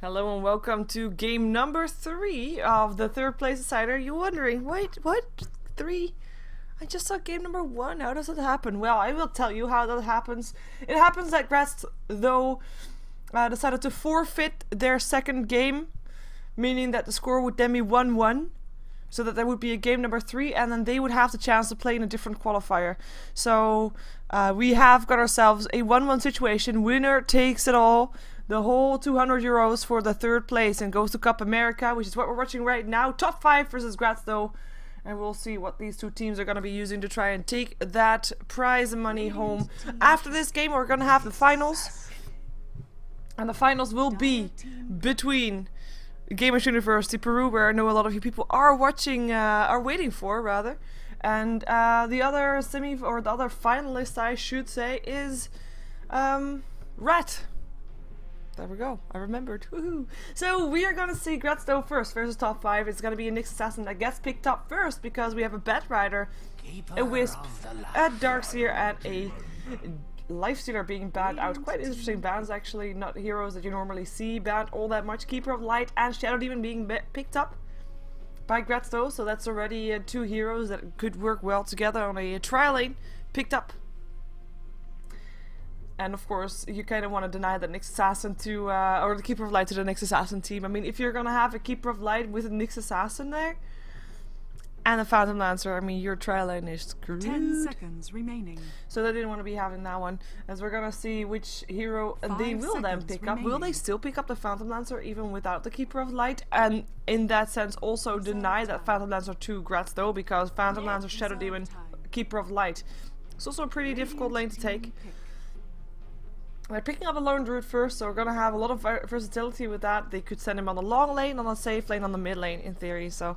Hello and welcome to game number 3 of the third place decider. You're wondering, wait, what? 3? I just saw game number 1. How does it happen? Well, I will tell you how that happens. It happens that Grats Tho decided to forfeit their second game, meaning that the score would then be 1-1. So that there would be a game number 3, and then they would have the chance to play in a different qualifier. So we have got ourselves a 1-1 situation. Winner takes it all. The whole 200 euros for the third place in GosuCup America, which is what we're watching right now. Top 5 versus Grats Tho. And we'll see what these two teams are going to be using to try and take that prize money home. After this game, we're going to have the finals. And the finals will be between Gamers University Peru, where I know a lot of you people are watching, are waiting for, rather. And the other the other finalist, I should say, is Rat. There we go. I remembered. Woohoo! So we are gonna see Grats Tho first versus Top 5. It's gonna be a Nyx Assassin that gets picked up first because we have a Bat Rider, a Wisp, a Darkseer, and a Lifestealer being banned out. Quite interesting bans, actually. Not heroes that you normally see banned all that much. Keeper of Light and Shadow Demon being picked up by Grats Tho. So that's already 2 heroes that could work well together on a trial lane. Picked up. And of course, you kind of want to deny that Nyx Assassin to, or the Keeper of Light to the Nyx Assassin team. I mean, if you're gonna have a Keeper of Light with a Nyx Assassin there, and a Phantom Lancer, I mean, your trial lane is screwed. 10 seconds remaining. So they didn't want to be having that one. As we're gonna see which hero they will then pick up. Will they still pick up the Phantom Lancer even without the Keeper of Light? And in that sense, also deny that Phantom Lancer to Grats Tho, because Phantom Lancer, Shadow Demon, Keeper of Light. It's also a pretty difficult lane to take. They're picking up a Lone Druid first, so we're going to have a lot of versatility with that. They could send him on the long lane, on the safe lane, on the mid lane, in theory. So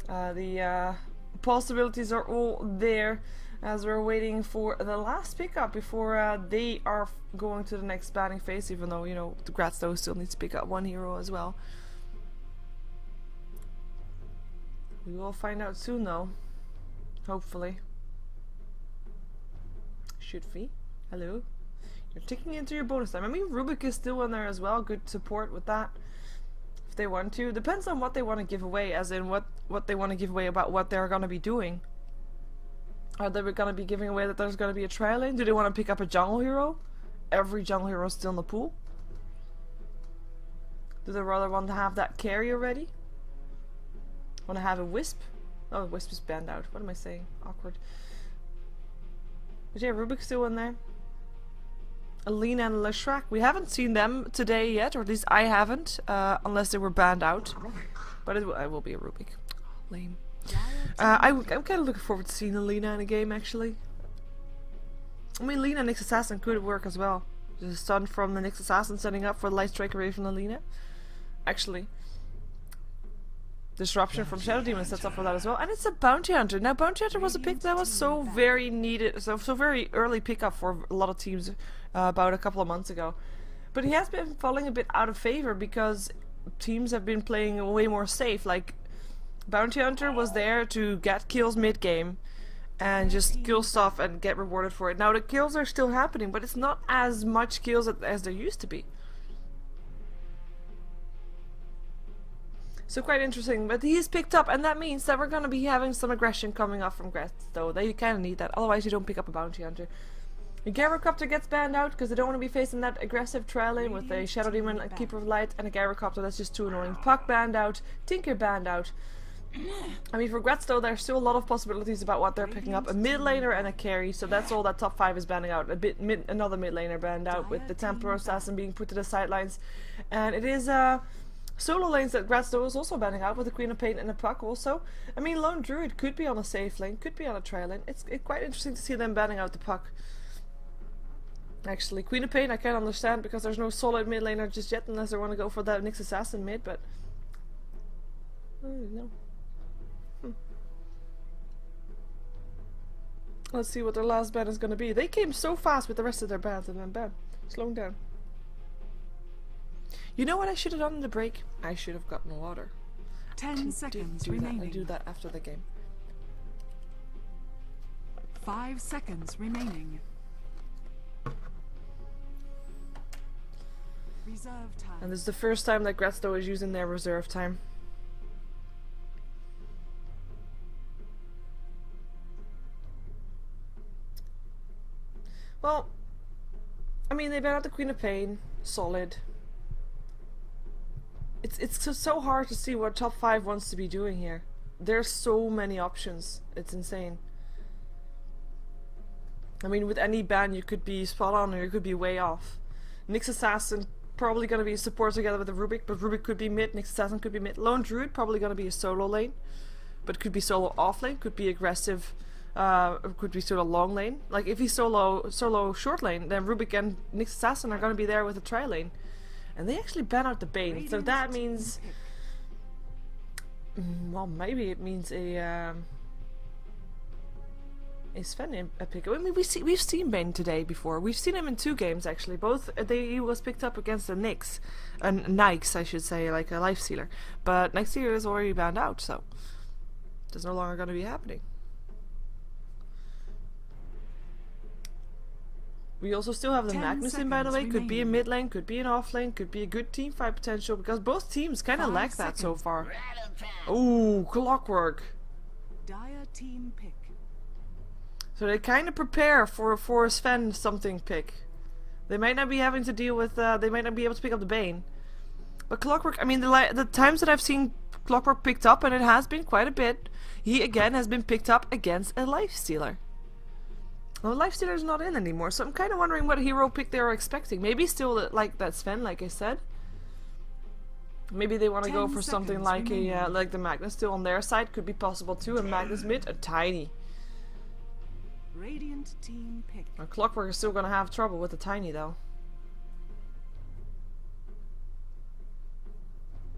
the possibilities are all there as we're waiting for the last pickup before they are going to the next banning phase, even though, you know, the Grats Tho still needs to pick up 1 hero as well. We will find out soon, though. Hopefully. Should we? Hello? You're ticking into your bonus time. I mean, Rubik is still in there as well. Good support with that. If they want to. Depends on what they want to give away, as in what they want to give away about what they're going to be doing. Are they going to be giving away that there's going to be a trial lane? Do they want to pick up a jungle hero? Every jungle hero is still in the pool. Do they rather want to have that carry already? Want to have a Wisp? Oh, Wisp is banned out. What am I saying? Awkward. But yeah, Rubik's still in there. Alina and Leshrac. We haven't seen them today yet, or at least I haven't, unless they were banned out. But it will be a Rubik. Lame. I'm kind of looking forward to seeing Alina in a game, actually. I mean, Alina and Nyx Assassin could work as well. There's a stun from the Nyx Assassin setting up for the Light Strike away from Alina. Actually. Disruption from Shadow Demon sets up for that as well. And it's a Bounty Hunter. Now, Bounty Hunter was a pick that was so very needed, so very early pickup for a lot of teams about a couple of months ago. But he has been falling a bit out of favor because teams have been playing way more safe. Like, Bounty Hunter was there to get kills mid-game and just kill stuff and get rewarded for it. Now, the kills are still happening, but it's not as much kills as there used to be. So quite interesting, but he is picked up, and that means that we're going to be having some aggression coming up from Grats Tho. They kind of need that, otherwise you don't pick up a Bounty Hunter. A Gyrocopter gets banned out because they don't want to be facing that aggressive trial lane with a Shadow Demon, a Keeper of Light, and a Gyrocopter. That's just too annoying. Puck banned out, Tinker banned out. I mean, for Grats Tho, there's still a lot of possibilities about what they're picking up. A mid laner and a carry, so that's all that top 5 is banning out. Another mid laner banned out, with the Templar Assassin being put to the sidelines. And it is solo lanes that Grats Tho is also banning out, with the Queen of Pain and a Puck also. I mean, Lone Druid could be on a safe lane, could be on a trial lane. It's quite interesting to see them banning out the Puck. Actually, Queen of Pain I can't understand because there's no solid mid laner just yet, unless they want to go for that Nyx Assassin mid, but no. Let's see what their last ban is going to be. They came so fast with the rest of their bans, and then bam, slowing down. You know what I should have done in the break? I should have gotten water. 10 seconds remaining. I do that after the game. 5 seconds remaining. Reserve time. And this is the first time that Grats Tho is using their reserve time. Well, I mean, they banned out the Queen of Pain. Solid. It's so hard to see what top 5 wants to be doing here. There's so many options. It's insane. I mean, with any ban you could be spot on or you could be way off. Nyx Assassin probably gonna be a support together with the Rubik, but Rubik could be mid, Nyx Assassin could be mid. Lone Druid probably gonna be a solo lane, but could be solo off lane, could be aggressive, could be solo long lane. Like if he's solo short lane, then Rubik and Nyx Assassin are gonna be there with a tri lane. And they actually ban out the Bane, so that means, well, maybe it means a Sven a pick. I mean, we've seen Bane today before. We've seen him in 2 games actually. Both he was picked up against the Nyx, Nyx I should say, like a life stealer. But Nyx stealer is already banned out, so it's no longer going to be happening. We also still have the Magnus in, by the way. Could be a mid lane, could be an off lane, could be a good team fight potential, because both teams kind of lack that so far. Ooh, Clockwork. Dire team pick. So they kind of prepare for a Sven something pick. They might not be having to deal with, they might not be able to pick up the Bane. But Clockwork, I mean, the times that I've seen Clockwork picked up, and it has been quite a bit, he again has been picked up against a life stealer. Well, life stealer's not in anymore, so I'm kind of wondering what hero pick they are expecting. Maybe still like that Sven, like I said. Maybe they want to go for something like a like the Magnus still on their side. Could be possible too. A Magnus mid, a Tiny. Radiant team pick. Clockwork is still gonna have trouble with the Tiny though.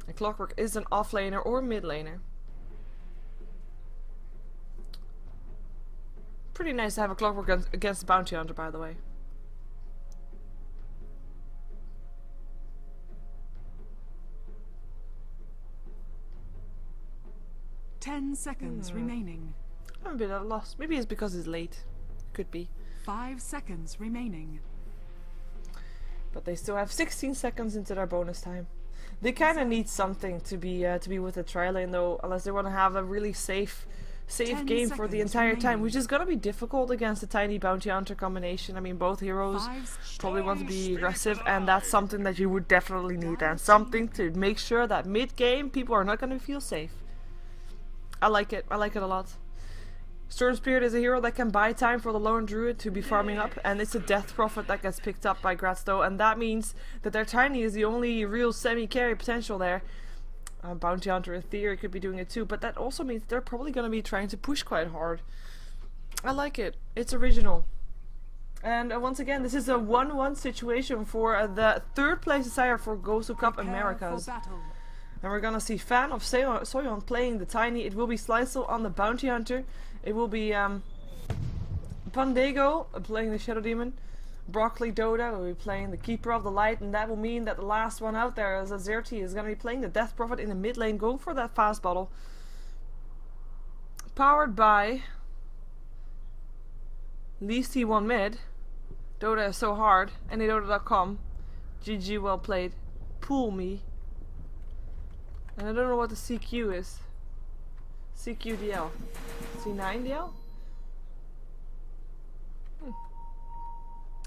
And Clockwork is an offlaner or mid laner. Pretty nice to have a Clockwork against the Bounty Hunter, by the way. Ten seconds remaining. I'm a bit at a loss. Maybe it's because it's late. Could be. 5 seconds remaining. But they still have 16 seconds into their bonus time. They kind of need something to be with the tri lane though, unless they want to have a really safe game for the entire time, which is gonna be difficult against the Tiny Bounty Hunter combination. I mean, both heroes probably want to be aggressive, and that's something that you would definitely need, and something to make sure that mid-game people are not gonna feel safe. I like it a lot. Storm Spirit is a hero that can buy time for the Lone Druid to be farming up, and it's a Death Prophet that gets picked up by Grats Tho, and that means that their Tiny is the only real semi-carry potential there. Bounty Hunter in theory could be doing it too, but that also means they're probably going to be trying to push quite hard. I like it. It's original. And once again, this is a 1-1 situation for the 3rd place desire for GosuCup Americas. And we're going to see Fan of Soyeon playing the Tiny. It will be Sliceal on the Bounty Hunter. It will be Pandego playing the Shadow Demon. Broccoli Doda will be playing the Keeper of the Light, and that will mean that the last one out there is Azerty is going to be playing the Death Prophet in the mid lane, going for that fast bottle. Powered by Least T1 mid. Doda is so hard. AnyDoda.com. GG, well played. Pull me. And I don't know what the CQ is. CQDL. C9DL?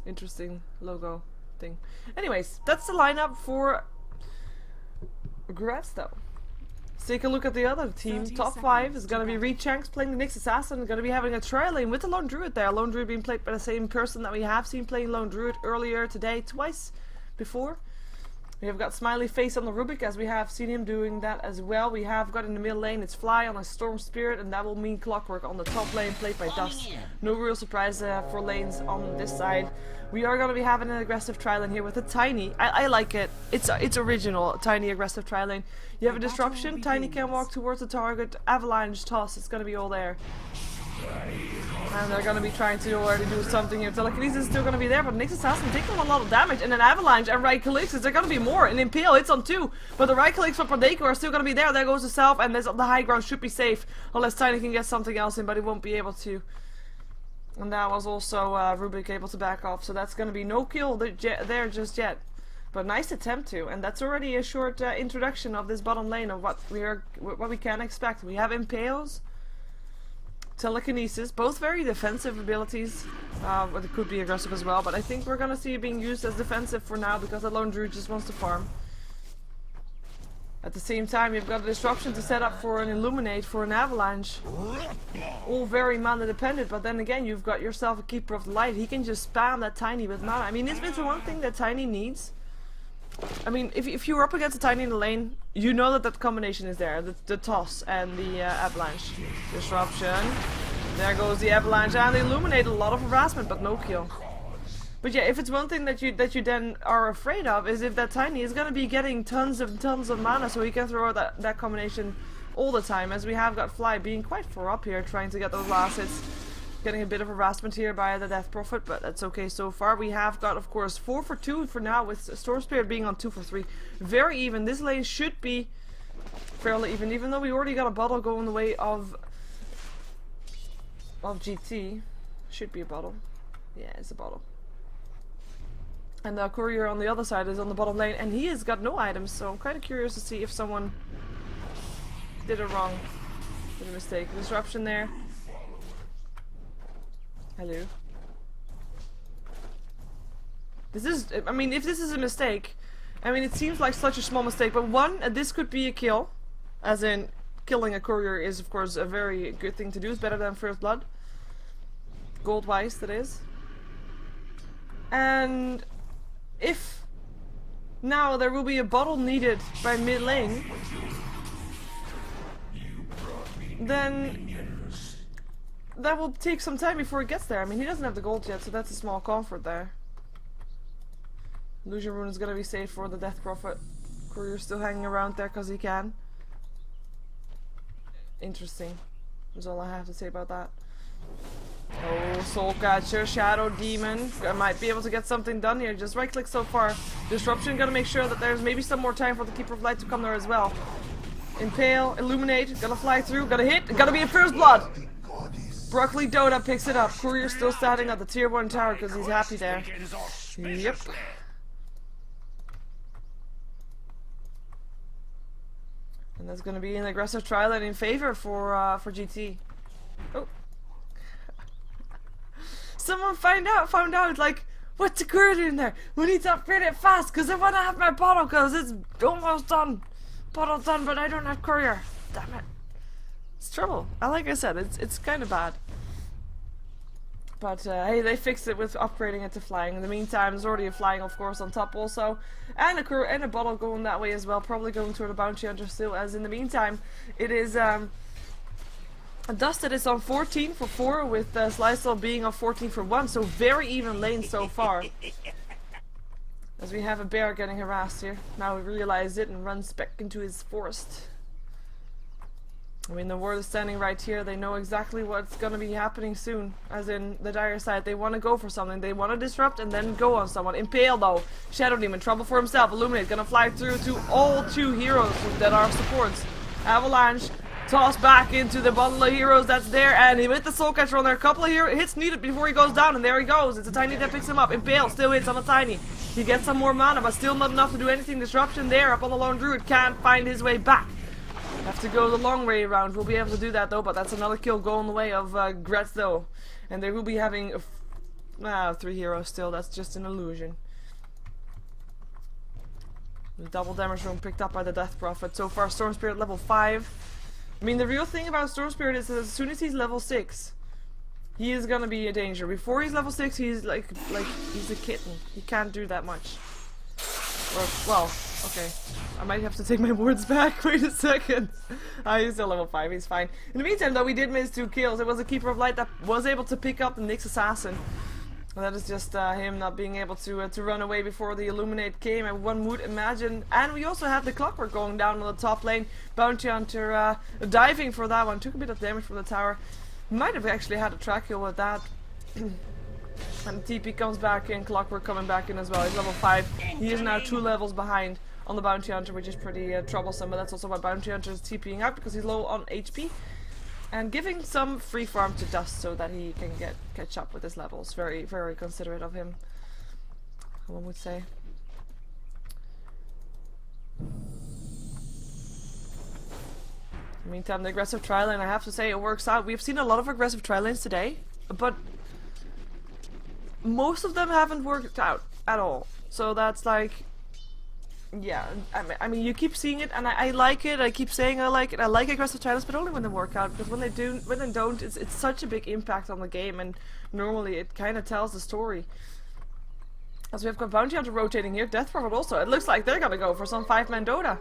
Interesting logo thing. Anyways, that's the lineup for Grats Tho. Let's take a look at the other team. Top 5 is going to be Rechanks playing the Nyx Assassin. Going to be having a tri lane with the Lone Druid there. Lone Druid being played by the same person that we have seen playing Lone Druid earlier today, twice before. We have got Smiley Face on the Rubik, as we have seen him doing that as well. We have got in the middle lane, it's Fly on a Storm Spirit, and that will mean Clockwork on the top lane, played by Dust. No real surprise for lanes on this side. We are going to be having an aggressive tri-lane here with a Tiny. I like it. It's original, Tiny aggressive tri-lane. You have a disruption, Tiny can walk towards the target, avalanche, toss, it's going to be all there. And they're going to be trying to already do something here. Telekinesis is still going to be there, but Nyx Assassin taking a lot of damage. And an Avalanche and right clicks, they're going to be more. And Impale hits on 2, but the right clicks for Pandeko are still going to be there. There goes the self, and this, the high ground should be safe. Unless Tiny can get something else in, but he won't be able to. And that was also Rubik able to back off. So that's going to be no kill there just yet. But nice attempt to, and that's already a short introduction of this bottom lane of what we can expect. We have Impales, Telekinesis, both very defensive abilities, but it could be aggressive as well. But I think we're gonna see it being used as defensive for now because the Lone Druid just wants to farm. At the same time, you've got a disruption to set up for an Illuminate, for an Avalanche. All very mana dependent, but then again, you've got yourself a Keeper of the Light. He can just spam that Tiny with mana. I mean, it's the one thing that Tiny needs. I mean, if you're up against a Tiny in the lane, you know that combination is there. The Toss and the Avalanche. Disruption. There goes the Avalanche, and they Illuminate. A lot of harassment, but no kill. But yeah, if it's one thing that you then are afraid of is if that Tiny is gonna be getting tons of mana, so he can throw out that combination all the time. As we have got Fly being quite far up here, trying to get those last hits, getting a bit of harassment here by the Death Prophet, but that's okay so far. We have got, of course, 4 for 2 for now, with Storm Spirit being on 2 for 3. Very even. This lane should be fairly even though we already got a bottle going the way of GT. Should be a bottle. Yeah, it's a bottle. And the courier on the other side is on the bottom lane, and he has got no items, so I'm kind of curious to see if someone did it wrong. Did a mistake. Disruption there. Hello. This is, I mean, if this is a mistake, I mean, it seems like such a small mistake, but one, this could be a kill. As in, killing a courier is, of course, a very good thing to do. It's better than First Blood. Gold-wise, that is. And if now there will be a bottle needed by mid lane, then that will take some time before it gets there. I mean, he doesn't have the gold yet, so that's a small comfort there. Illusion Rune is gonna be safe for the Death Prophet. Courier's still hanging around there because he can. Interesting. That's all I have to say about that. Oh, Soul Catcher, Shadow Demon. I might be able to get something done here. Just right click so far. Disruption, gotta make sure that there's maybe some more time for the Keeper of Light to come there as well. Impale, Illuminate, gotta fly through, gotta hit, gotta be a First Blood! Broccoli Dota picks it up. Courier still standing at the tier 1 tower because he's happy there. Yep. And that's gonna be an aggressive trial and in favor for GT. Oh. Someone found out, like, what's the courier doing there? We need to upgrade it fast, because I want to have my bottle, because it's almost done. Bottle's done, but I don't have courier. Damn it. It's trouble. Like I said, it's kind of bad. But, hey, they fixed it with upgrading it to flying. In the meantime, there's already a flying, of course, on top also. And a bottle going that way as well, probably going toward the Bounty Hunter still, as in the meantime, it is, Dusted is on 14 for 4, with Sliceall being on 14 for 1, so very even lane so far. As we have a bear getting harassed here. Now we realize it and runs back into his forest. I mean, the ward is standing right here. They know exactly what's gonna be happening soon. As in the dire side, they want to go for something. They want to disrupt and then go on someone. Impale though. Shadow Demon, trouble for himself. Illuminate, gonna fly through to all 2 heroes that are supports. Avalanche. Toss back into the bundle of heroes that's there, and he with the Soul Catcher on there. A couple of hits needed before he goes down, and there he goes. It's a Tiny that picks him up. Impale still hits on a Tiny. He gets some more mana, but still not enough to do anything. Disruption there up on the Lone Druid. Can't find his way back. Have to go the long way around. We'll be able to do that though, but that's another kill going the way of Grats Tho. And they will be having 3 heroes still. That's just an illusion. The double damage room picked up by the Death Prophet. So far, Storm Spirit level 5. I mean, the real thing about Storm Spirit is that as soon as he's level 6, he is gonna be a danger. Before he's level 6, he's like he's a kitten. He can't do that much. Or, well, okay. I might have to take my words back. Wait a second. He's still level 5. He's fine. In the meantime, though, we did miss 2 kills. It was a Keeper of Light that was able to pick up the Nyx Assassin. And that is just him not being able to run away before the Illuminate came, and one would imagine. And we also had the Clockwork going down on the top lane. Bounty Hunter diving for that one. Took a bit of damage from the tower. Might have actually had a track kill with that. And TP comes back in, Clockwork coming back in as well. He's level 5. He is now 2 levels behind on the Bounty Hunter, which is pretty troublesome. But that's also why Bounty Hunter is TPing out, because he's low on HP. And giving some free farm to Dust so that he can catch up with his levels. Very, very considerate of him, one would say. Meantime, the aggressive tri lane, I have to say, it works out. We've seen a lot of aggressive tri lanes today, but most of them haven't worked out at all. So that's like, yeah, I mean, you keep seeing it, and I like it. I keep saying I like it. I like aggressive tri lanes, but only when they work out. Because when they don't, it's such a big impact on the game, and normally it kind of tells the story. As we have got Bounty Hunter rotating here, Death Prophet also. It looks like they're gonna go for some 5-man Dota.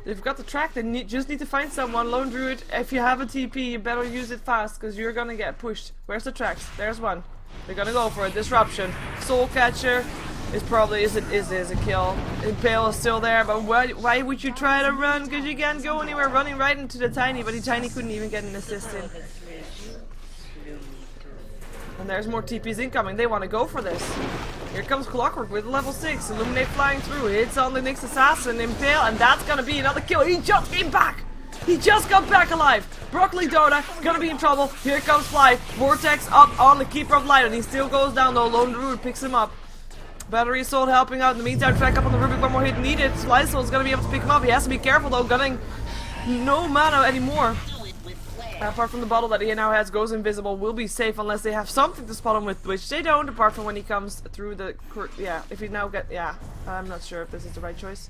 They've got the track, they just need to find someone. Lone Druid, if you have a TP, you better use it fast, because you're gonna get pushed. Where's the tracks? There's one. They're gonna go for a disruption. Soul Catcher is probably, is a kill. Impale is still there, but why would you try to run? Because you can't go anywhere, running right into the Tiny, but the Tiny couldn't even get an assist in. And there's more TPs incoming, they want to go for this. Here comes Clockwork with level 6, Illuminate flying through, hits on the next assassin, Impale, and that's gonna be another kill. He just came back! He just got back alive! Broccoli Dota, gonna be in trouble. Here comes Fly, Vortex up on the Keeper of Light, and he still goes down though. Lone Druid picks him up. Battery Assault helping out. In the meantime, track up on the Rubik, one more hit needed. Slice's gonna be able to pick him up. He has to be careful though, gunning no mana anymore. Apart from the bottle that he now has, goes invisible, will be safe unless they have something to spot him with, which they don't, apart from when he comes through the... yeah, if he now get... yeah, I'm not sure if this is the right choice.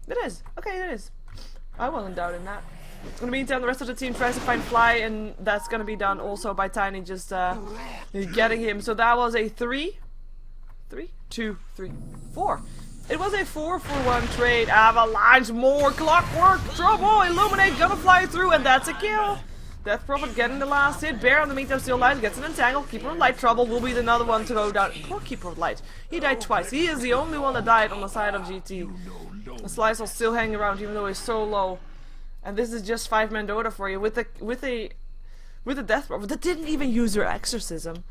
It is. Okay, it is. I wasn't doubting that. In the meantime, the rest of the team tries to find Fly, and that's gonna be done also by Tiny just getting him. So that was a 3, 2, 3, 4. It was a 4-for-1 trade. Avalanche, more Clockwork, trouble, Illuminate, gonna fly through, and that's a kill. Death Prophet getting the last hit. Bear on the meantime still alive, gets an entangle. Keeper of Light trouble will be another one to go down. Poor Keeper of Light. He died twice. He is the only one that died on the side of GT. The Slice will still hang around even though he's so low. And this is just 5-man Dota for you with a Death Prophet that didn't even use her exorcism.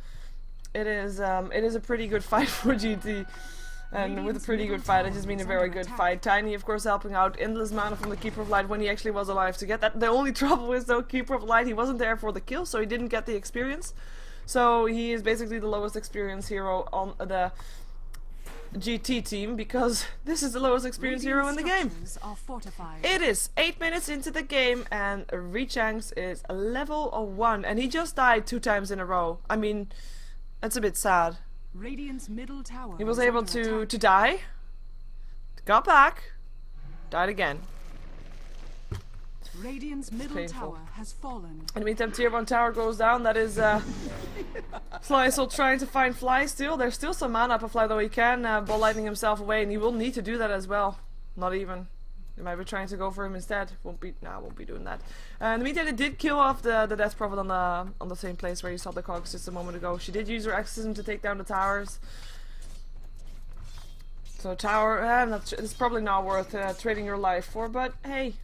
It is a pretty good fight for GT. And with a pretty good fight, I just mean a very good fight. Tiny, of course, helping out. Endless mana from the Keeper of Light when he actually was alive to get that. The only trouble is, though, Keeper of Light, he wasn't there for the kill, so he didn't get the experience. So he is basically the lowest experience hero on the GT team, because this is the lowest experience hero in the game. It is 8 minutes into the game, and Rechanks is level 1, and he just died 2 times in a row. I mean, that's a bit sad. Radiant's middle tower He was able to die, got back, died again. Radiant's middle tower has fallen. In the meantime, tier 1 tower goes down. That is Slice trying to find Fly still. There's still some mana up a Fly, though he can ball lightning himself away, and he will need to do that as well. Not even. They might be trying to go for him instead. Won't be doing that. In the meantime, they did kill off the Death Prophet on the same place where you saw the cogs just a moment ago. She did use her exorcism to take down the towers. So tower, it's probably not worth trading your life for, but hey,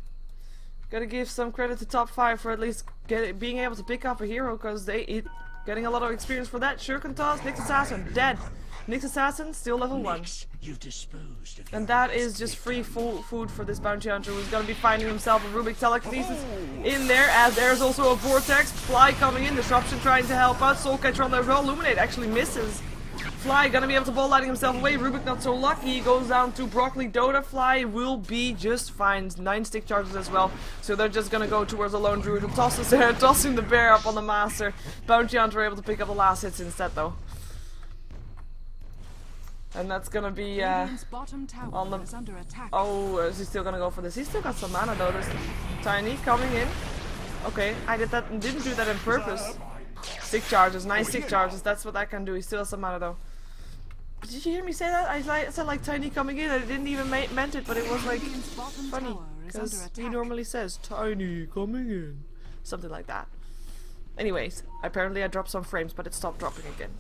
gotta give some credit to Top5 for at least being able to pick up a hero, because getting a lot of experience for that. Sure can toss. Nyx Assassin dead. Nyx Assassin still level 1. And that is just free food for this bounty hunter, who's gonna be finding himself a Rubik Telekinesis in there, as there's also a Vortex. Fly coming in, Disruption trying to help out. Soul Catcher on there as well. Illuminate actually misses. Fly gonna be able to ball lighting himself away. Rubik not so lucky. He goes down to Broccoli Dota. Fly will be just fine. 9 stick charges as well. So they're just gonna go towards a Lone Druid who tosses there, tossing the bear up on the Master. Bounty Hunter able to pick up the last hits instead though. And that's gonna be on the... Oh, is he still gonna go for this? He's still got some mana though. There's Tiny coming in. Okay, I didn't do that on purpose. Stick charges, 9 stick charges, that's what I can do. He still has some mana though. Did you hear me say that? I said like Tiny coming in, I didn't even meant it, but it was like funny. Because he normally says, Tiny coming in. Something like that. Anyways, apparently I dropped some frames, but it stopped dropping again.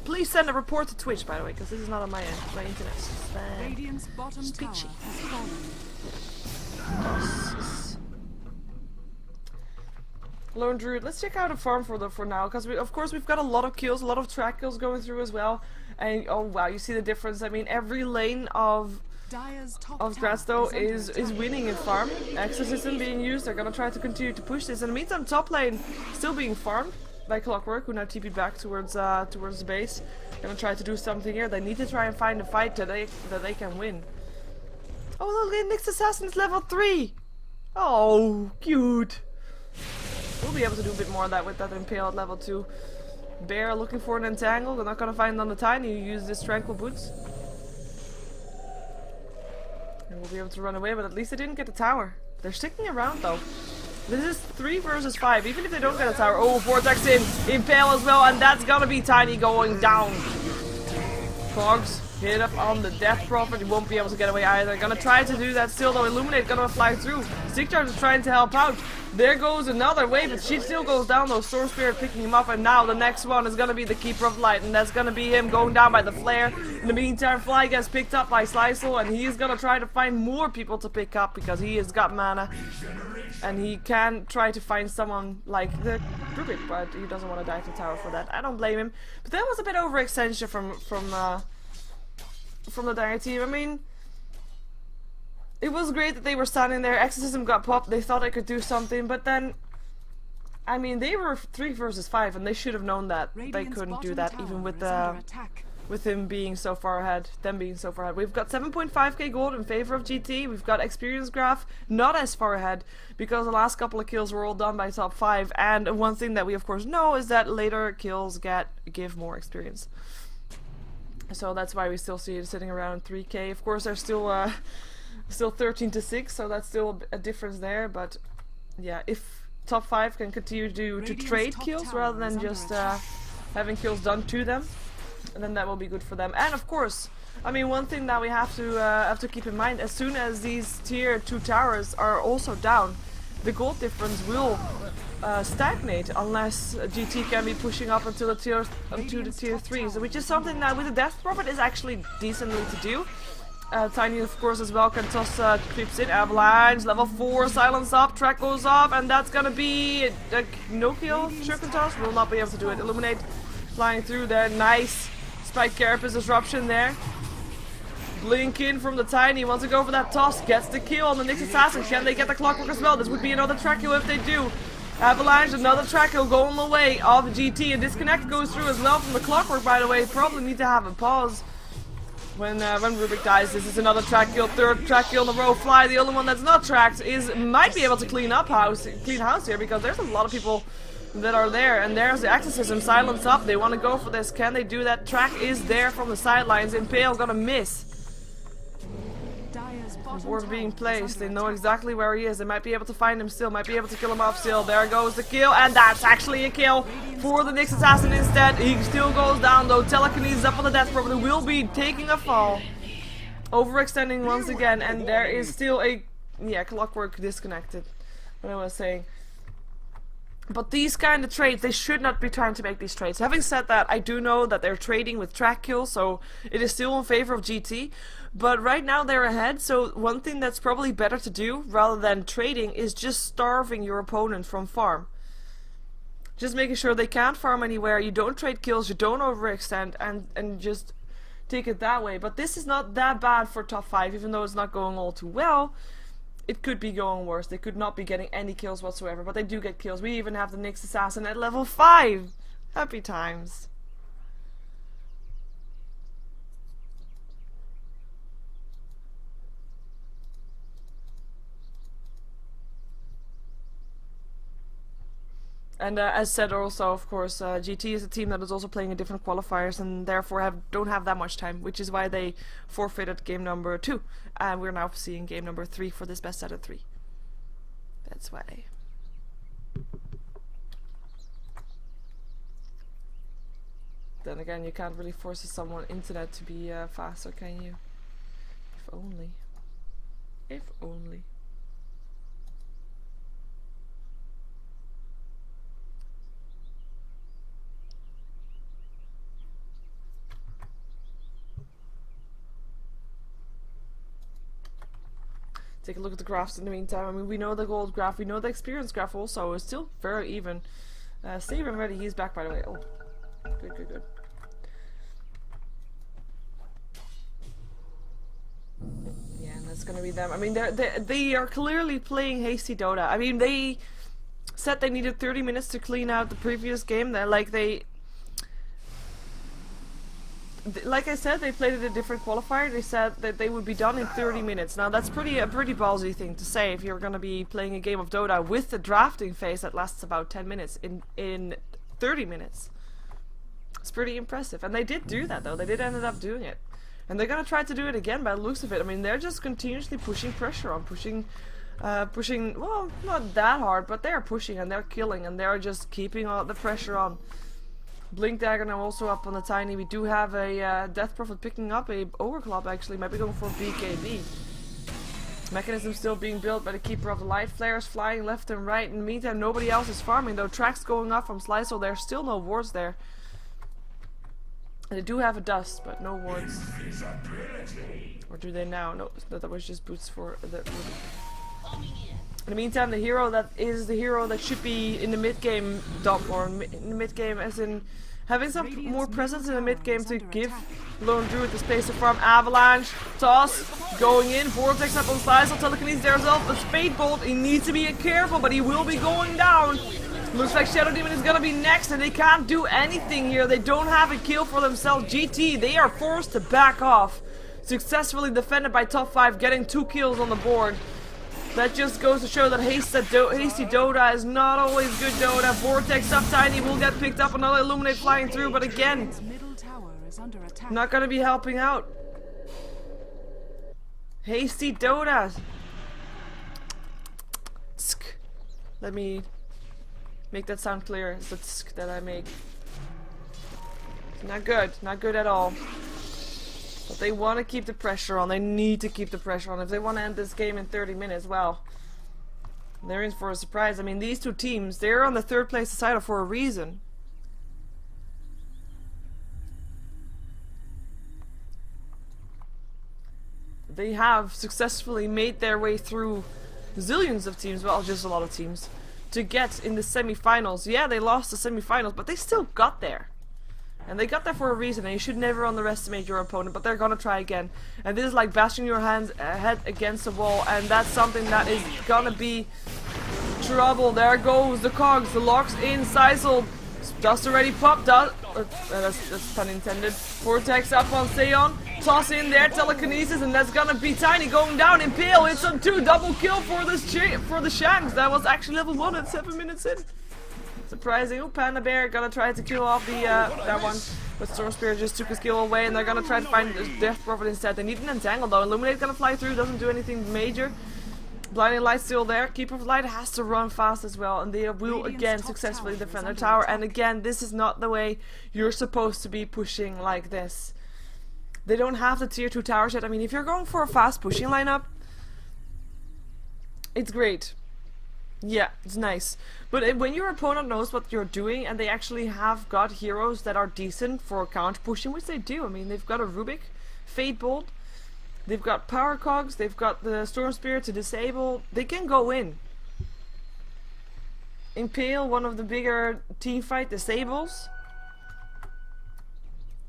Please send a report to Twitch, by the way, because this is not on my end. My internet Radiant's bottom tower has fallen. Lone Druid, let's check out a farm for now, because of course we've got a lot of kills, a lot of track kills going through as well. And oh wow, you see the difference. I mean, every lane of Grats Tho is winning in farm. Exorcism being used. They're gonna try to continue to push this. In the meantime, top lane still being farmed by Clockwork, who now TP'd back towards the base. Gonna try to do something here. They need to try and find a fight that they can win. Oh look, Nyx Assassin's level 3. Oh, cute. We'll be able to do a bit more of that with that Impale at level 2. Bear looking for an entangle. They're not gonna find it on the Tiny. You use this Tranquil Boots. And we'll be able to run away, but at least they didn't get the tower. They're sticking around though. This is 3 versus 5. Even if they don't get a tower. Oh, Vortex in. Impale as well. And that's gonna be Tiny going down. Cogs hit up on the Death Prophet. He won't be able to get away either. Gonna try to do that still though. Illuminate gonna fly through. Stickcharge is trying to help out. There goes another wave, but she still goes down though. Storm Spirit picking him up, and now the next one is gonna be the Keeper of Light, and that's gonna be him going down by the flare. In the meantime, Fly gets picked up by Sliceal, and he's gonna try to find more people to pick up because he has got mana. And he can try to find someone like the Rubik, but he doesn't want to dive the tower for that. I don't blame him. But that was a bit overextension from the Dire team. I mean, it was great that they were standing there. Exorcism got popped. They thought they could do something, but then, I mean, they were 3 versus 5, and they should have known that they couldn't do that, even with him being so far ahead. Them being so far ahead. We've got 7.5k gold in favor of GT. We've got experience graph not as far ahead because the last couple of kills were all done by top 5. And one thing that we of course know is that later kills give more experience. So that's why we still see it sitting around 3k. Of course, there's still 13 to 6, so that's still a difference there. But yeah, if top 5 can continue to trade kills rather than just having kills done to them, and then that will be good for them. And of course, I mean, one thing that we have to keep in mind: as soon as these tier 2 towers are also down, the gold difference will stagnate unless GT can be pushing up until the tier 3s, which is something that with the Death Prophet is actually decently to do. Tiny of course as well can toss creeps in. Avalanche level 4, silence up, track goes off, and that's gonna be a no kill. Shuriken toss will not be able to do it. Illuminate flying through there, nice. Spike Carapace disruption there. Blink in from the Tiny, wants to go for that toss, gets the kill on the Nyx Assassin. Can they get the Clockwork as well? This would be another track kill if they do. Avalanche, another track kill going the way of GT, and Disconnect goes through as well from the Clockwork, by the way. Probably need to have a pause when Rubik dies. This is another track kill, 3rd track kill in a row. Fly, the only one that's not tracked, might be able to clean house here because there's a lot of people that are there, and there's the Exorcism, silence up. They want to go for this. Can they do that? Track is there from the sidelines. Impale gonna miss. Ward being placed. They know exactly where he is. They might be able to find him still. Might be able to kill him off still. There goes the kill, and that's actually a kill for the Nyx Assassin instead. He still goes down though. Telekinesis up on the Death Prophet, who will be taking a fall. Overextending once again, and there is still a Clockwork disconnected. What I was saying. But these kind of trades, they should not be trying to make these trades. Having said that, I do know that they're trading with track kills, so it is still in favor of GT. But right now they're ahead, so one thing that's probably better to do, rather than trading, is just starving your opponent from farm. Just making sure they can't farm anywhere, you don't trade kills, you don't overextend, and just take it that way. But this is not that bad for top 5, even though it's not going all too well. It could be going worse. They could not be getting any kills whatsoever, but they do get kills. We even have the Nyx Assassin at level 5. Happy times. And as said also, of course, GT is a team that is also playing in different qualifiers and therefore don't have that much time, which is why they forfeited game number 2. And we're now seeing game number 3 for this best out of 3. That's why. Then again, you can't really force someone internet to be faster, can you? If only. If only. Take a look at the graphs in the meantime. I mean, we know the gold graph, we know the experience graph also. It's still very even. Save him ready, he's back by the way. Oh, good, good, good. Yeah, and that's gonna be them. I mean, they are clearly playing hasty Dota. I mean, they said they needed 30 minutes to clean out the previous game. like I said, they played it a different qualifier. They said that they would be done in 30 minutes. Now that's a pretty ballsy thing to say if you're gonna be playing a game of Dota with the drafting phase that lasts about 10 minutes in 30 minutes. It's pretty impressive, and they did do that though. They did end up doing it, and they're gonna try to do it again by the looks of it. I mean, they're just continuously pushing pressure on, pushing. Well, not that hard, but they're pushing and they're killing and they're just keeping all the pressure on. Blink Dagger now also up on the Tiny. We do have a Death Prophet picking up a Overclock actually, might be going for BKB. Mechanism still being built by the Keeper of the Light. Flares flying left and right. In the meantime, nobody else is farming though. Tracks going up from Slice, so there's still no wards there. And they do have a Dust, but no wards. Or do they now? No, that was just boots for the... In the meantime, the hero that is the hero that should be in the mid game dump, or in the mid game as in having some more presence in the mid game to give Lone Druid the space to farm. Avalanche, toss, going in, Vortex up on Slice, on Telekinesis there as well, the Spade Bolt, he needs to be careful, but he will be going down. Looks like Shadow Demon is gonna be next, and they can't do anything here. They don't have a kill for themselves. GT, they are forced to back off. Successfully defended by Top5, getting 2 kills on the board. That just goes to show that hasty Dota is not always good Dota. Vortex up Tiny will get picked up, another Illuminate flying through, but again, not gonna be helping out. Hasty Dota. Let me make that sound clear. It's the tsk that I make. It's not good at all. But they want to keep the pressure on. They need to keep the pressure on. If they want to end this game in 30 minutes, well, they're in for a surprise. I mean, these two teams, they're on the 3rd place decider for a reason. They have successfully made their way through zillions of teams, well, just a lot of teams, to get in the semi-finals. Yeah, they lost the semi-finals, but they still got there. And they got there for a reason, and you should never underestimate your opponent, but they're gonna try again. And this is like bashing your head against the wall, and that's something that is gonna be trouble. There goes the cogs, the locks in, Sisal. Dust already popped, that's pun intended. Vortex up on Seon, toss in there, Telekinesis, and that's gonna be Tiny going down. Impale, it's on 2, double kill for the Shanks. That was actually level 1 at 7 minutes in. Surprising. Oh, Panda Bear gonna try to kill off the that one, but Storm Spirit just took his kill away, and they're gonna try to find the Death Prophet instead. They need an entangle though. Illuminate gonna fly through, doesn't do anything major. Blinding Light still there. Keeper of Light has to run fast as well, and they will again successfully defend their tower. And again, this is not the way you're supposed to be pushing like this. They don't have the tier 2 towers yet. I mean, if you're going for a fast pushing lineup, it's great. Yeah, it's nice. But when your opponent knows what you're doing and they actually have got heroes that are decent for counter pushing, which they do. I mean, they've got a Rubik, Fate Bolt, they've got Power Cogs, they've got the Storm Spirit to disable. They can go in. Impale, one of the bigger teamfight disables.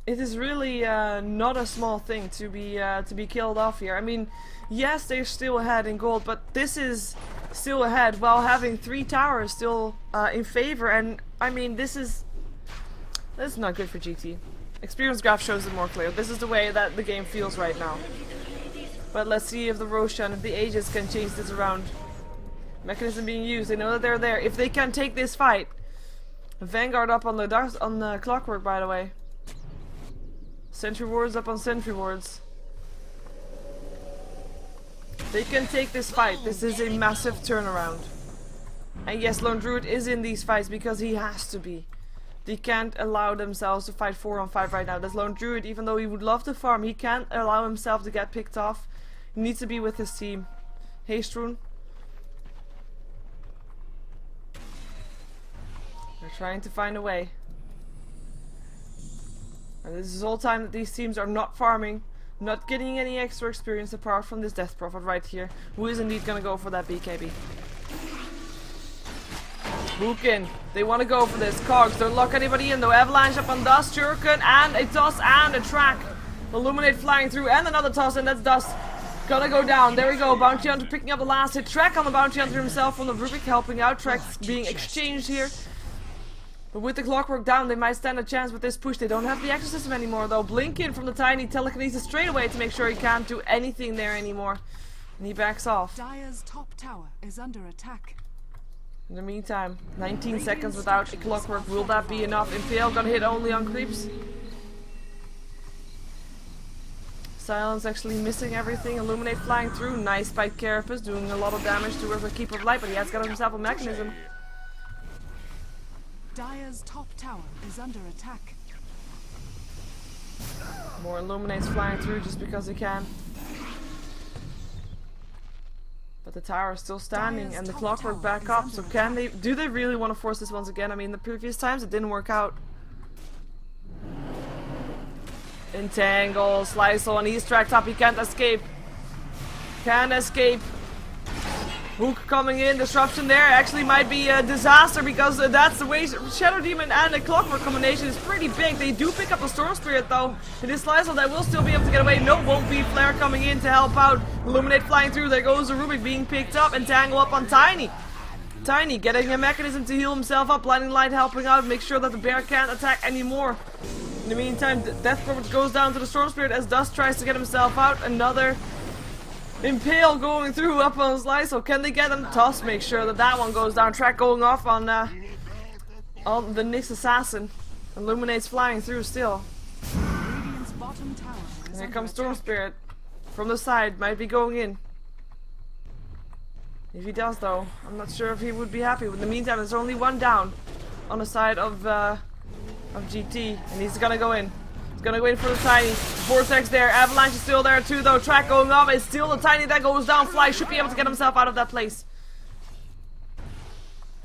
It is really not a small thing to be killed off here. I mean, yes, they're still ahead in gold, but this is still ahead while having 3 towers still in favor. And I mean, this is not good for GT. Experience graph shows it more clear. This is the way that the game feels right now. But let's see if the Roshan, if the Aegis can change this around. Mechanism being used. They know that they're there. If they can take this fight. Vanguard up on the Clockwork, by the way. Sentry wards up on sentry wards. They can take this fight. This is a massive turnaround. And yes, Lone Druid is in these fights because he has to be. They can't allow themselves to fight 4 on 5 right now. That's Lone Druid, even though he would love to farm, he can't allow himself to get picked off. He needs to be with his team. Haste Rune. They're trying to find a way. And this is all time that these teams are not farming, not getting any extra experience apart from this Death Prophet right here, who is indeed gonna go for that BKB. Bukin, they want to go for this. Cogs, don't lock anybody in though. Avalanche up on Dust, Shuriken, and a toss and a track. Illuminate flying through, and another toss, and that's Dust. Gonna go down. There we go. Bounty Hunter picking up the last hit. Track on the Bounty Hunter himself from the Rubik, helping out. Tracks being exchanged here. But with the clockwork down, they might stand a chance with this push. They don't have the exorcism anymore though. Blink in from the Tiny, telekinesis straight away to make sure he can't do anything there anymore. And he backs off. Dire's top tower is under attack. In the meantime, 19 seconds without a clockwork. Will that be enough? Impale gonna hit only on creeps. Silence actually missing everything. Illuminate flying through. Nice by Carapace, doing a lot of damage towards the Keeper of Light, but he has got himself a mechanism. Dire's top tower is under attack. More Illuminates flying through just because he can. But the tower is still standing and the clockwork back up, so can they, do they really want to force this once again? I mean, the previous times it didn't work out. Entangle, slice on, he's tracked up, he can't escape. Can't escape. Hook coming in, disruption there actually might be a disaster because that's the way Shadow Demon and the Clockwork combination is pretty big. They do pick up the Storm Spirit though. It is Sliceal that will still be able to get away. No, won't be. Flare coming in to help out. Illuminate flying through. There goes the Rubik being picked up. Entangle up on Tiny. Tiny getting a mechanism to heal himself up. Blinding Light helping out. Make sure that the bear can't attack anymore. In the meantime, Death Prophet goes down to the Storm Spirit as Dust tries to get himself out. Another Impale going through up on Slice, so can they get him? Toss, make sure that that one goes down. Track going off on the Nyx Assassin. Illuminates flying through still. And here comes Storm Spirit from the side, might be going in. If he does though, I'm not sure if he would be happy. In the meantime, there's only one down on the side of GT, and he's gonna go in. Gonna wait for the Tiny. Vortex there. Avalanche is still there too though. Track going off. It's still the Tiny that goes down. Fly should be able to get himself out of that place.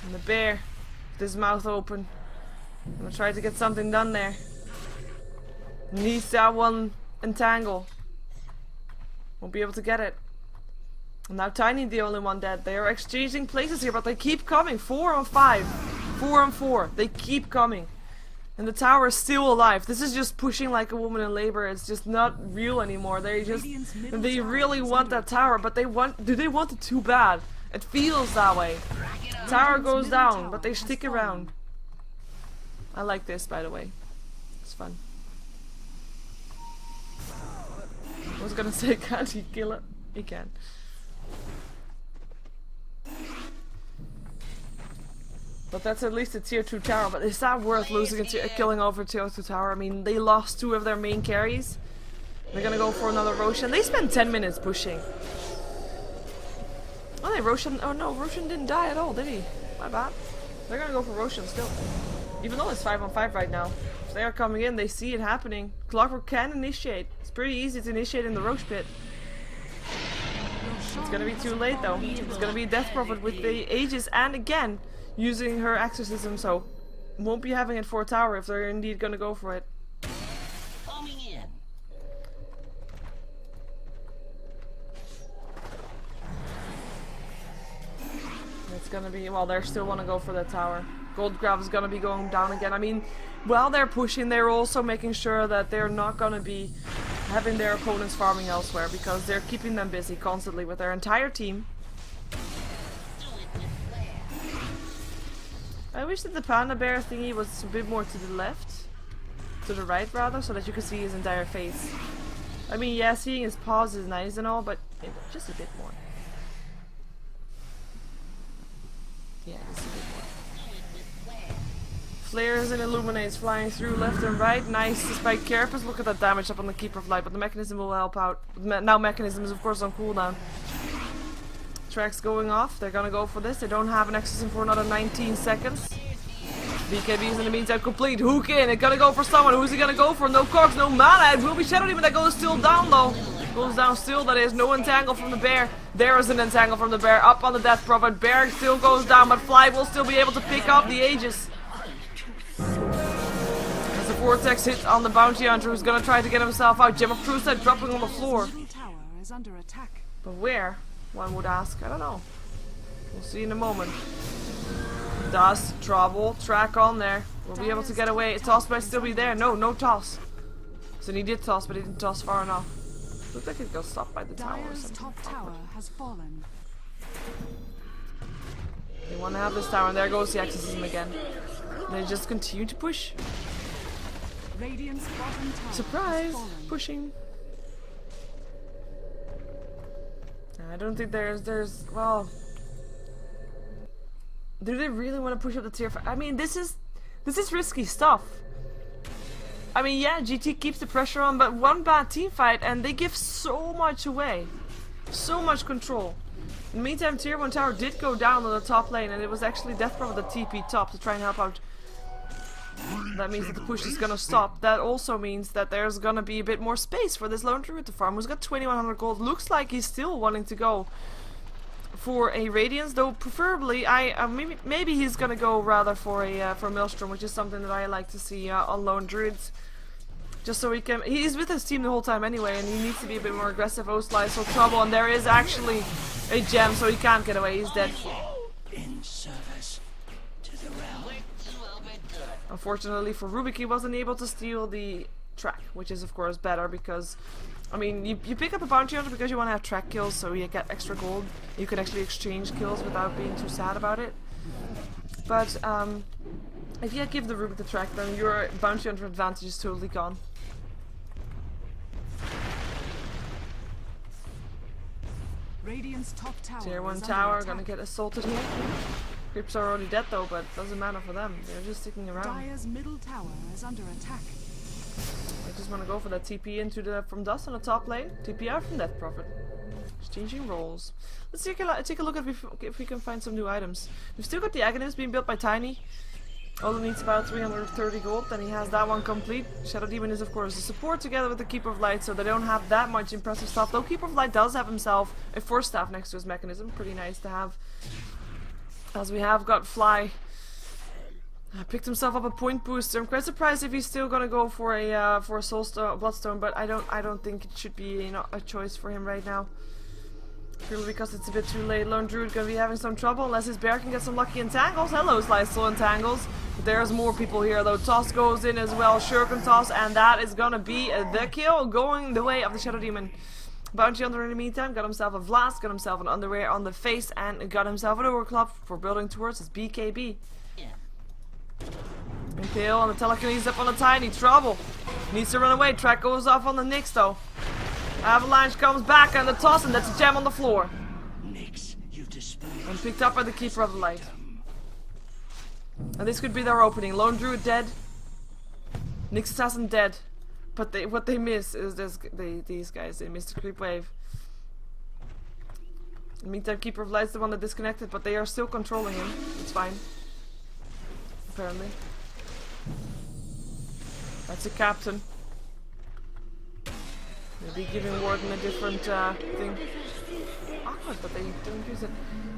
And the bear with his mouth open. Gonna try to get something done there. Needs that one entangle. Won't be able to get it. And now Tiny the only one dead. They are exchanging places here, but they keep coming. 4 on 5. 4 on 4. They keep coming. And the tower is still alive. This is just pushing like a woman in labor. It's just not real anymore. They really want that tower, but do they want it too bad? It feels that way. Tower goes down, but they stick around. I like this, by the way. It's fun. I was gonna say, can't he kill it? He can. But that's at least a tier 2 tower, but is that worth losing killing over tier 2 tower? I mean, they lost 2 of their main carries. They're gonna go for another Roshan. They spent 10 minutes pushing. Oh, they Roshan. Oh no, Roshan didn't die at all, did he? My bad. They're gonna go for Roshan still. Even though it's 5 on 5 right now. If they are coming in, they see it happening. Clockwork can initiate. It's pretty easy to initiate in the Roche pit. It's gonna be too late though. It's gonna be Death Prophet with the Aegis and again using her exorcism, so won't be having it for a tower if they're indeed gonna go for it. Coming in. It's gonna be, well, they still want to go for that tower. Goldgraf is gonna be going down again. I mean, while they're pushing, they're also making sure that they're not gonna be having their opponents farming elsewhere, because they're keeping them busy constantly with their entire team. I wish that the panda bear thingy was a bit more to the left. To the right rather, so that you could see his entire face. I mean, yeah, seeing his paws is nice and all, but just a bit more. Yeah, just a bit more. Flares and illuminates flying through left and right. Nice despite Carapace. Look at that damage up on the Keeper of Light, but the mechanism will help out. Now mechanism is of course on cooldown. Tracks going off. They're gonna go for this. They don't have an exorcism for another 19 seconds. BKB is in the meantime complete. Hook in. They're gonna go for someone. Who's he gonna go for? No cogs, no mana. It will be Shadow Demon that goes still down though. Goes down still, that is. No entangle from the bear. There is an entangle from the bear. Up on the Death Prophet. Bear still goes down, but Fly will still be able to pick up the Aegis. As the Vortex hit on the Bounty Hunter, who's gonna try to get himself out. Gem of Crusade dropping on the floor. But where? One would ask. I don't know. We'll see in a moment. Dust, trouble, track on there. We'll be able to get away. Toss might still be there. No, no toss. So he did toss, but he didn't toss far enough. Looks like it got stopped by the tower or something. Top tower has fallen. They want to have this tower, and there goes the exorcism again. They just continue to push. Radiant's bottom tower Surprise! has fallen. Pushing. I don't think there's well. Do they really want to push up the tier 5? I mean, this is risky stuff. I mean, yeah, GT keeps the pressure on, but one bad team fight and they give so much away. So much control. In the meantime, tier 1 tower did go down on the top lane, and it was actually Death Prophet that TP top to try and help out. That means that the push is gonna stop. That also means that there's gonna be a bit more space for this lone druid to farm, who's got 2100 gold. Looks like he's still wanting to go for a Radiance, though preferably maybe he's gonna go rather for a Maelstrom, which is something that I like to see on lone druids. Just so he's with his team the whole time anyway, and he needs to be a bit more aggressive. Osla so trouble, and there is actually a gem, so he can't get away. He's dead. In service to the realm. Unfortunately for Rubik, he wasn't able to steal the track, which is of course better because, I mean, you pick up a bounty hunter because you want to have track kills, so you get extra gold. You can actually exchange kills without being too sad about it. But if you give the Rubik the track, then your bounty hunter advantage is totally gone. Radiant's top tower Tier 1 is tower under gonna attack. get assaulted here. Creeps are already dead though, but doesn't matter for them. They're just sticking around. Dire's middle tower is under attack. I just want to go for that TP into from Dust on the top lane. TP out from Death Prophet. Exchanging roles. Let's take a look at if we can find some new items. We've still got the Aghanims being built by Tiny. Olo needs about 330 gold, then he has that one complete. Shadow Demon is of course the support together with the Keeper of Light, so they don't have that much impressive stuff. Though Keeper of Light does have himself a Force Staff next to his mechanism. Pretty nice to have. As we have got Fly. Picked himself up a point booster. I'm quite surprised if he's still gonna go for a Bloodstone, but I don't think it should be a choice for him right now. Purely because it's a bit too late. Lone Druid gonna be having some trouble unless his bear can get some lucky entangles. Hello, Slice still entangles. But there's more people here though. Toss goes in as well. Shuriken Toss, and that is gonna be the kill, going the way of the Shadow Demon. Bounty Hunter in the meantime got himself a Blast, got himself an Underwear on the face, and got himself an Overclock for building towards his BKB. Impale on the telekinesis up on the Tiny. Trouble. Needs to run away. Track goes off on the Nyx though. Avalanche comes back and the toss, and that's a gem on the floor. Nyx, you display. And picked up by the Keeper of the Light. And this could be their opening. Lone Druid dead. Nyx Assassin dead. But what they miss is these guys. They missed the creep wave. In the meantime, Keeper of Light's the one that disconnected, but they are still controlling him. It's fine. Apparently. That's a captain. Maybe giving Warden a different thing. Awkward, but they don't use it.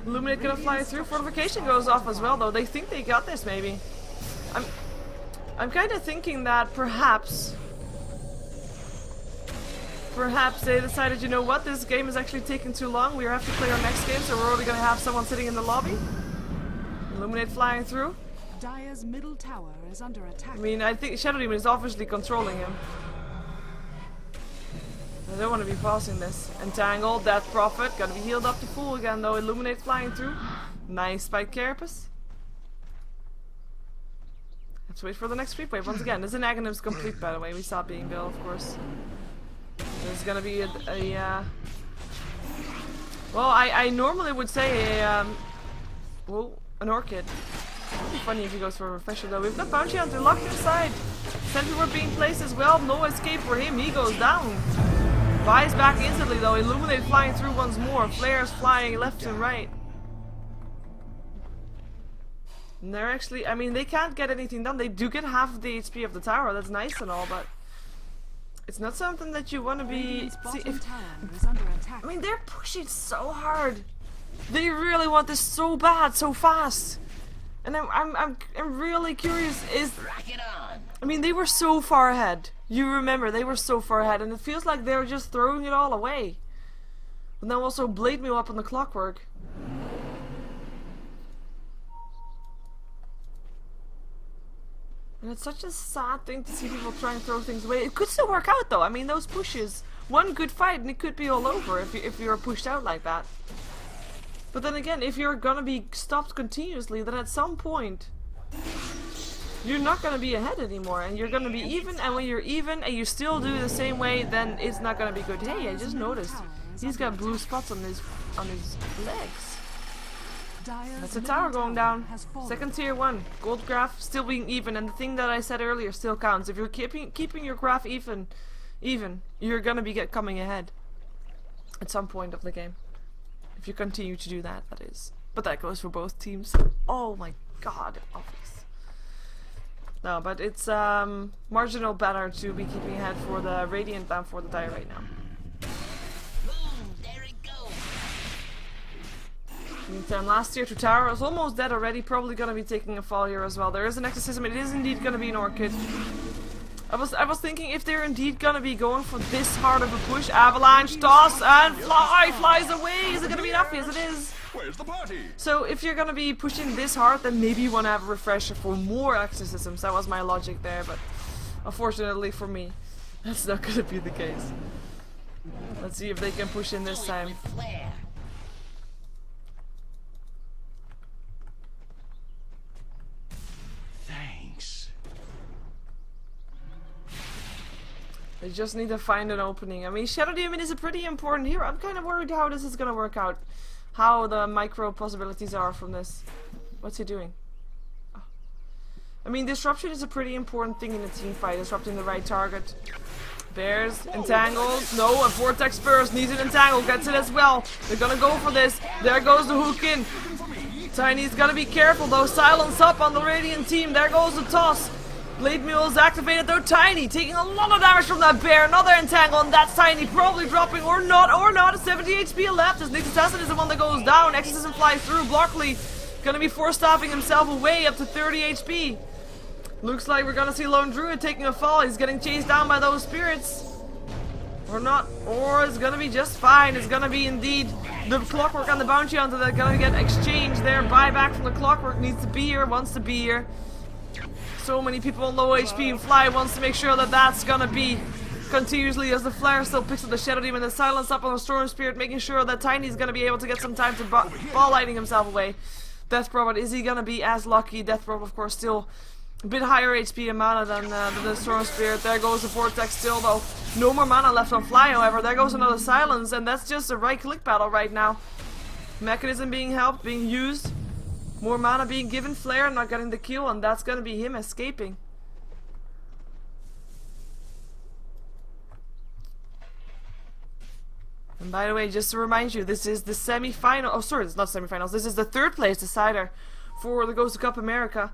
Illuminate gonna fly through. Fortification goes off as well, though. They think they got this, maybe. I'm kind of thinking that perhaps they decided, you know what, this game is actually taking too long. We have to play our next game, so we're only gonna have someone sitting in the lobby. Illuminate flying through. Dire's middle tower is under attack. I mean, I think Shadow Demon is obviously controlling him. I don't want to be passing this. Entangle, Death Prophet. Gotta be healed up to full again though. Illuminate flying through. Nice by Carapace. Have to wait for the next creep wave once again. This is an Aghanim's complete, by the way. We saw it being built, of course. There's gonna be well, I normally would say an Orchid. It'd be funny if he goes for a Refresher though. We've got Bounty Hunter locked inside. Sentry Ward being placed as well. No escape for him. He goes down. Buys back instantly though. Illuminate flying through once more. Flares flying left and right. And they're actually, I mean, they can't get anything done. They do get half the HP of the tower. That's nice and all, but it's not something that you want to be. See, Tower is under attack. I mean, they're pushing so hard. They really want this so bad, so fast. And I'm really curious. Rock it on. I mean, they were so far ahead. You remember, they were so far ahead, and it feels like they're just throwing it all away. But now also Blade Meal up on the Clockwork. And it's such a sad thing to see people try and throw things away. It could still work out though. I mean, those pushes, one good fight and it could be all over if you're pushed out like that. But then again, if you're gonna be stopped continuously, then at some point you're not gonna be ahead anymore, and you're gonna be even, and when you're even and you still do the same way, then it's not gonna be good. Hey, I just noticed he's got blue spots on his legs. That's a tower going down. Second tier 1. Gold graph still being even, and the thing that I said earlier still counts. If you're keeping your graph even, you're gonna be coming ahead at some point of the game. If you continue to do that, that is. But that goes for both teams. Oh my god, obvious. No, but it's marginal better to be keeping ahead for the Radiant than for the Dire right now. Boom, there it goes. Meantime, last tier 2 tower is almost dead already. Probably gonna be taking a fall here as well. There is an exorcism. It is indeed gonna be an Orchid. I was thinking if they're indeed gonna be going for this hard of a push, avalanche, toss, and flies away. Is it gonna be enough? Yes, it is. Where's the party? So if you're gonna be pushing this hard, then maybe you wanna have a refresher for more exorcisms. That was my logic there, but unfortunately for me, that's not gonna be the case. Let's see if they can push in this time. Flare. Thanks. They just need to find an opening. I mean, Shadow Demon is a pretty important hero. I'm kind of worried how this is gonna work out. How the micro possibilities are from this. What's he doing? Oh. I mean, disruption is a pretty important thing in a team fight. Disrupting the right target. Bears, entangled. No, a vortex first. Needs an entangle. Gets it as well. They're gonna go for this. There goes the hook in. Tiny's gotta be careful though. Silence up on the Radiant team. There goes the toss. Blade Mule is activated though. Tiny taking a lot of damage from that bear. Another entangle, and that's Tiny probably dropping or not. 70 HP left as Nyx Assassin is the one that goes down. Exorcism flies through. Blockley gonna be force-stopping himself away up to 30 HP. Looks like we're gonna see Lone Druid taking a fall. He's getting chased down by those spirits. Or not. Or it's gonna be just fine. It's gonna be indeed the Clockwork and the Bounty Hunter that are gonna get exchanged there. Buyback from the Clockwork needs to be here, wants to be here. So many people on low HP, and Fly wants to make sure that that's gonna be continuously as the Flare still picks up the Shadow Demon and silence up on the Storm Spirit, making sure that Tiny's gonna be able to get some time to ball lighting himself away. Death Prophet, is he gonna be as lucky? Death Prophet, of course, still a bit higher HP and mana than the Storm Spirit. There goes the Vortex still though. No more mana left on Fly, however. There goes another Silence, and that's just a right-click battle right now. Mechanism being helped, being used. More mana being given, Flare not getting the kill, and that's gonna be him escaping. And by the way, just to remind you, this is the semi-final. Oh, sorry, it's not semi-finals. This is the 3rd place decider for the GosuCup America.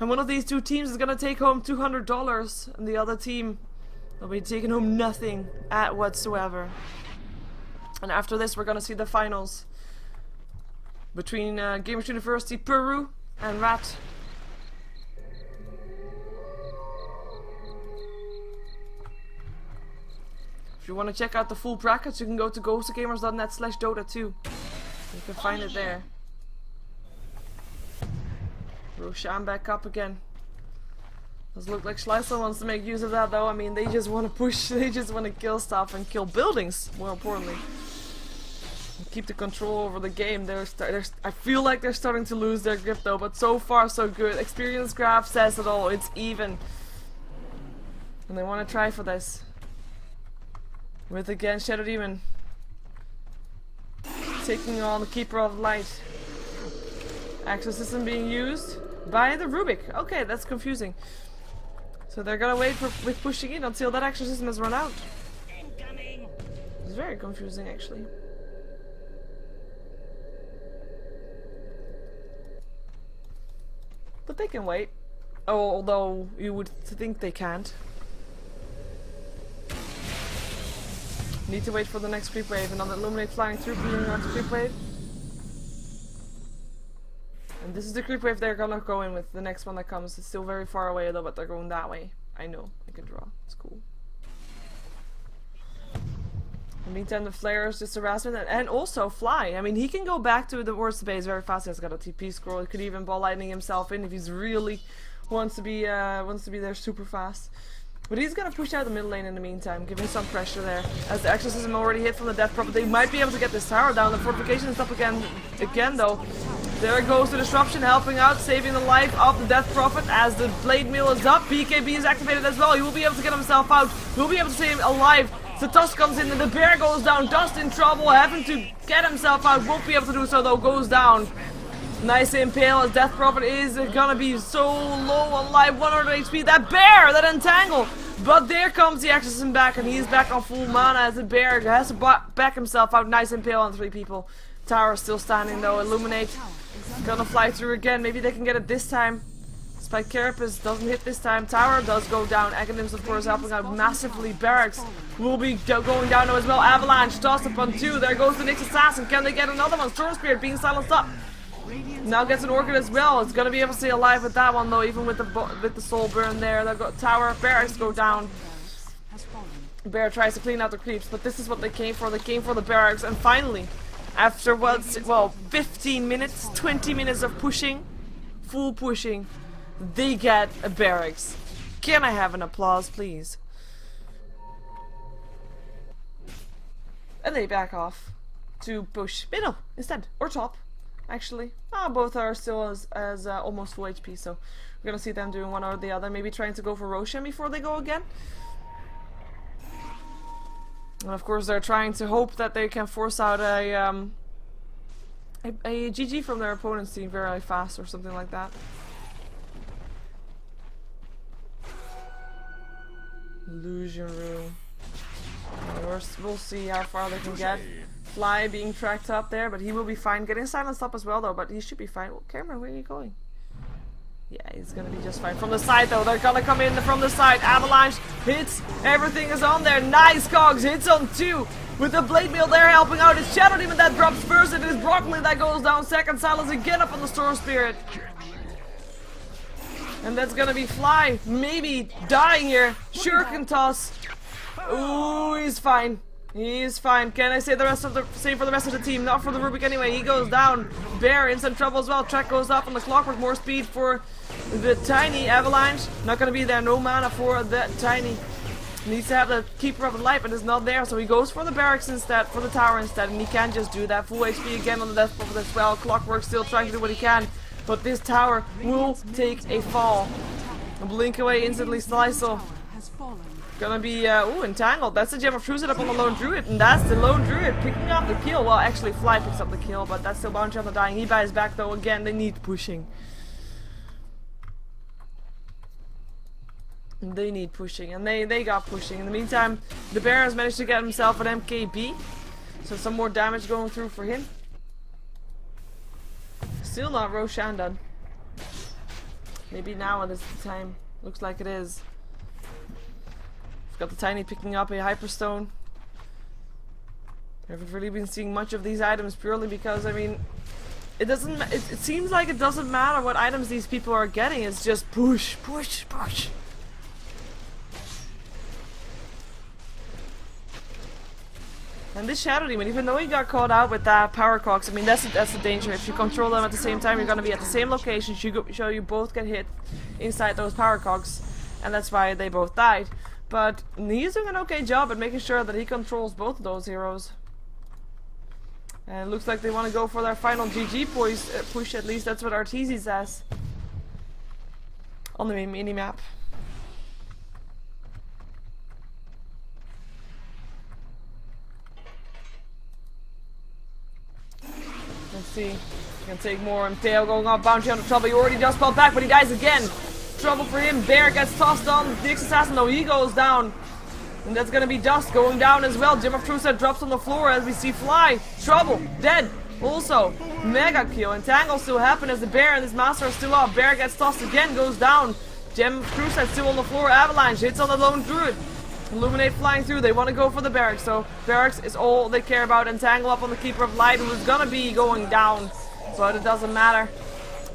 And one of these two teams is gonna take home $200, and the other team will be taking home nothing at whatsoever. And after this, we're gonna see the finals between Gamers University Peru and Rat. If you want to check out the full brackets, you can go to gosugamers.net/Dota2. You can find it there. Roshan back up again. Does look like Schleisel wants to make use of that though. I mean, they just want to push, they just want to kill stuff and kill buildings, more importantly. Keep the control over the game. I feel like they're starting to lose their grip though, but so far so good. Experience graph says it all. It's even. And they want to try for this. With again Shadow Demon taking on the Keeper of Light. Exorcism being used by the Rubik. Okay, that's confusing. So they're gonna wait with pushing in until that Exorcism has run out. It's very confusing actually. But they can wait. Oh, although you would think they can't. Need to wait for the next creep wave. Another Illuminate flying through, bringing out the creep wave. And this is the creep wave they're gonna go in with. The next one that comes is still very far away though, but they're going that way. I know. I can draw. It's cool. In the meantime, the Flare is just harassment, and also Fly. I mean, he can go back to the worst base very fast. He's got a TP scroll. He could even ball lightning himself in if he's really wants to be there super fast. But he's gonna push out the middle lane in the meantime, giving some pressure there. As the Exorcism already hit from the Death Prophet, they might be able to get this tower down. The fortification is up again though. There goes the disruption, helping out, saving the life of the Death Prophet as the blade mill is up. BKB is activated as well. He will be able to get himself out. He will be able to save him alive. The Tusk comes in and the bear goes down. Dust in trouble, having to get himself out. Won't be able to do so though. Goes down. Nice impale as Death Prophet is gonna be so low on life. 100 HP. That bear, that entangle. But there comes the Exorcism back, and he's back on full mana as the bear has to back himself out. Nice impale on 3 people. Tower still standing though. Illuminate. Gonna fly through again. Maybe they can get it this time. Spike Carapace doesn't hit this time. Tower does go down. Aghanim's of course helping out massively. Barracks will be going down now as well. Avalanche tossed up on 2. There goes the Nyx Assassin. Can they get another one? Storm Spirit being silenced up. Now gets an Orchid as well. It's gonna be able to stay alive with that one though, even with the soul burn there. They've got Tower. Barracks go down. Bear tries to clean out the creeps, but this is what they came for. They came for the barracks, and finally, after well 15 minutes, 20 minutes of pushing, full pushing, they get a barracks. Can I have an applause, please? And they back off to push middle instead, or top, actually. Both are still as almost full HP, so we're gonna see them doing one or the other. Maybe trying to go for Roshan before they go again. And of course they're trying to hope that they can force out a GG from their opponent's team very fast or something like that. Illusion Room. We'll see how far they can get. Fly being tracked up there, but he will be fine. Getting silenced up as well though, but he should be fine. Oh, camera, where are you going? Yeah, he's gonna be just fine. From the side though, they're gonna come in from the side. Avalanche hits, everything is on there. Nice Cogs, hits on 2. With the Blade Mail there helping out. It's Shadow Demon that drops first. It is Broccoli that goes down second. Silence again up on the Storm Spirit. And that's gonna be Fly. Maybe dying here. Shuriken Toss. Ooh, he's fine. He's fine. Can I say the rest of the same for the rest of the team? Not for the Rubik anyway. He goes down. Bear in some trouble as well. Track goes up on the Clockwork. More speed for the Tiny. Avalanche not gonna be there. No mana for the Tiny. Needs to have the Keeper of the Light, but it's not there. So he goes for the Barracks instead, for the Tower instead, and he can just do that. Full HP again on the Death Prophet as well. Clockwork still trying to do what he can, but this Tower will take a fall. A blink away instantly. Sliceal. Gonna be, ooh, entangled. That's the Gem of Truth up on the Lone Druid, and that's the Lone Druid picking up the kill. Well, actually, Fly picks up the kill, but that's still Bounty on the dying. He buys back though. Again, they need pushing. They need pushing, and they got pushing. In the meantime, the Bear has managed to get himself an MKB, so some more damage going through for him. Still not Roshan done. Maybe now it is the time. Looks like it is. Got the Tiny picking up a Hyperstone. I haven't really been seeing much of these items purely because, I mean, it doesn't. It seems like it doesn't matter what items these people are getting. It's just push, push, push. And this Shadow Demon, even though he got caught out with that Power Cogs, I mean that's the danger. If you control them at the same time, you're gonna be at the same location. So you both get hit inside those Power Cogs, and that's why they both died. But he's doing an okay job at making sure that he controls both of those heroes. And it looks like they want to go for their final GG push, at least that's what Arteezy says. On the mini-map. Let's see. Can take more. Impale going off. Bounty on the trouble. He already does spell back, but he dies again. Trouble for him. Bear gets tossed on. The Assassin though, he goes down. And that's gonna be Dust going down as well. Gem of Truth drops on the floor as we see Fly. Trouble. Dead. Also, mega kill. Entangle still happen as the Bear and his master are still up. Bear gets tossed again, goes down. Gem of Truth still on the floor. Avalanche hits on the Lone Druid. Illuminate flying through. They want to go for the Barracks, so Barracks is all they care about. Entangle up on the Keeper of Light, who is gonna be going down, but it doesn't matter.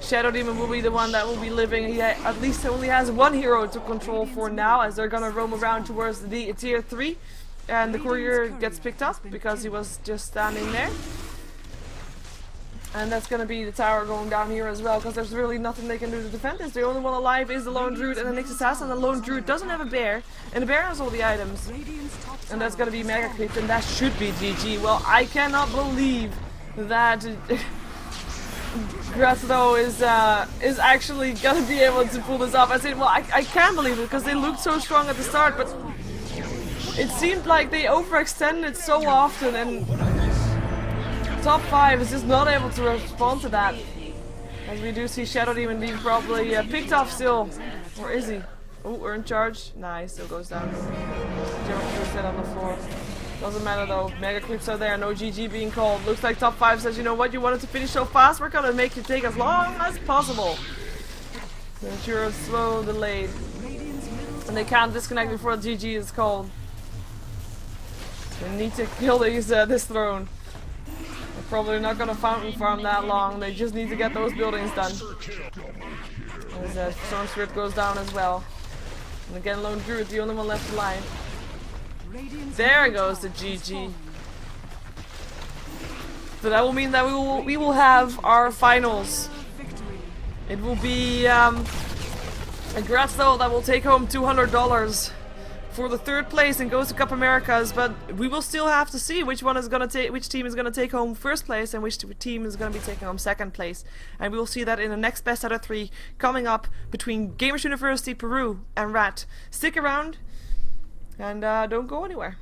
Shadow Demon will be the one that will be living. He at least only has one hero to control for now, as they're gonna roam around towards the tier 3, and the courier gets picked up because he was just standing there. And that's gonna be the Tower going down here as well, because there's really nothing they can do to defend this. The only one alive is the Lone Druid and the Nyx Assassin. The Lone Druid doesn't have a Bear, and the Bear has all the items. And that's gonna be mega creeped, and that should be GG. Well, I cannot believe that Grats Tho is actually gonna be able to pull this off. I said, well, I can't believe it because they looked so strong at the start, but it seemed like they overextended so often, and top 5 is just not able to respond to that. As we do see Shadow Demon being probably picked off still. Or is he? Oh, we're in charge. Nah, he still goes down. German Crew dead on the floor. Doesn't matter though. Mega creeps are there. No GG being called. Looks like top 5 says, you know what? You wanted to finish so fast. We're gonna make you take as long as possible. So you're slow delayed. And they can't disconnect before GG is called. They need to kill this throne. They're probably not gonna fountain farm that long. They just need to get those buildings done. As Storm Spirit goes down as well. And again, Lone Druid, the only one left alive. There goes the GG. So that will mean that we will have our finals. It will be a Grats Tho that will take home $200 for the 3rd place in GosuCup Americas, but we will still have to see which team is gonna take home 1st place and which team is gonna be taking home 2nd place. And we will see that in the next best out of 3 coming up between Gamers University Peru and Rat. Stick around and don't go anywhere.